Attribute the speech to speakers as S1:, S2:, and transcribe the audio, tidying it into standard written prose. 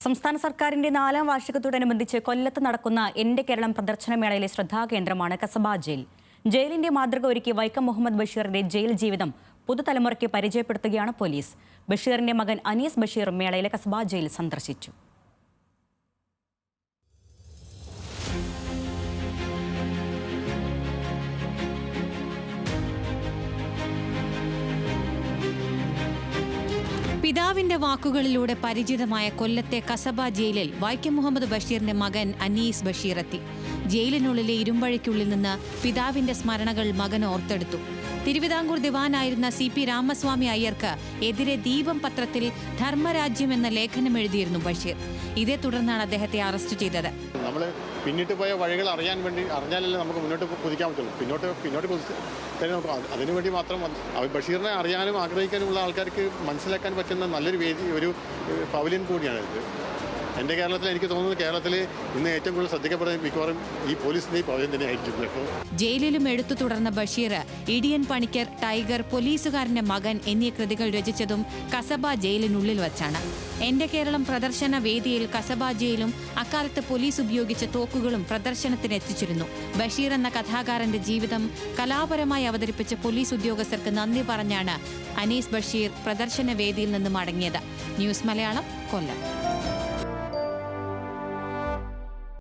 S1: സംസ്ഥാന സർക്കാരിന്റെ 4ാം വാർഷികത്തോടനുബന്ധിച്ച് കൊല്ലത്ത് നടക്കുന്ന എന്റെ കേരളം പ്രദർശനമേളയിലെ ശ്രദ്ധാകേന്ദ്രമാണ് കസബ ജയിൽ. ജയിലിന്റെ മാതൃക ഒരുക്കി വൈക്കം മുഹമ്മദ് ബഷീറിന്റെ ജയിൽ ജീവിതം പുതുതലമുറയ്ക്ക് പരിചയപ്പെടുത്തുകയാണ് പോലീസ്. ബഷീറിന്റെ മകൻ അനീസ് ബഷീർ മേളയിലെ കസബ ജയിൽ സന്ദർശിച്ചു.
S2: പിതാവിന്റെ വാക്കുകളിലൂടെ പരിചിതമായ കൊല്ലത്തെ കസബ ജയിലിൽ വൈക്കം മുഹമ്മദ് ബഷീറിന്റെ മകൻ അനീസ് ബഷീർ എത്തി. ജയിലിനുള്ളിലെ ഇരുമ്പഴിക്കുള്ളിൽ നിന്ന് പിതാവിന്റെ സ്മരണകൾ മകൻ ഓർത്തെടുത്തു. തിരുവിതാംകൂർ ദിവാനായിരുന്ന CP രാമസ്വാമി അയ്യർക്ക് എതിരെ ദീപം പത്രത്തിൽ ധർമ്മരാജ്യം എന്ന ലേഖനം എഴുതിയിരുന്നു ബഷീർ. ഇതേ തുടർന്നാണ് അദ്ദേഹത്തെ അറസ്റ്റ് ചെയ്തത്.
S3: നമ്മൾ പിന്നിട്ട് പോയ വഴികൾ അറിഞ്ഞാലല്ലേ നമുക്ക് മുന്നോട്ട് കുതിക്കാൻ പറ്റുള്ളൂ. പിന്നോട്ട് കുതിച്ചാൽ നമുക്ക് അതിനുവേണ്ടി മാത്രം ബഷീറിനെ അറിയാനും ആഗ്രഹിക്കാനുമുള്ള ആൾക്കാർക്ക് മനസ്സിലാക്കാൻ പറ്റുന്ന നല്ലൊരു വേദി, ഒരു പവലിയൻ കൂടിയാണ് ഇത്. എൻ്റെ കേരളത്തിൽ എനിക്ക് തോന്നുന്നത് കേരളത്തിൽ ഇന്ന് ഏറ്റവും കൂടുതൽ ശ്രദ്ധിക്കപ്പെടുന്ന മിക്കവാറും ഈ പോലീസിന്റെ ഈ പവലിയൻ തന്നെയായിരിക്കും.
S2: ജയിലിലും എടുത്തു തുടർന്ന ബഷീർ ഇടിയൻ പണിക്കർ, ടൈഗർ, പോലീസുകാരന്റെ മകൻ എന്നീ കൃതികൾ രചിച്ചതും കസബ ജയിലിനുള്ളിൽ വച്ചാണ്. എന്റെ കേരളം പ്രദർശന വേദിയിൽ കസബ ജയിലും അക്കാലത്ത് പോലീസ് ഉപയോഗിച്ച തോക്കുകളും പ്രദർശനത്തിന് എത്തിച്ചിരുന്നു. ബഷീർ എന്ന കഥാകാരന്റെ ജീവിതം കലാപരമായി അവതരിപ്പിച്ച പോലീസ് ഉദ്യോഗസ്ഥർക്ക് നന്ദി പറഞ്ഞാണ് അനീസ് ബഷീർ പ്രദർശന വേദിയിൽ നിന്ന് മടങ്ങിയത്. ന്യൂസ് മലയാളം, കൊല്ലം.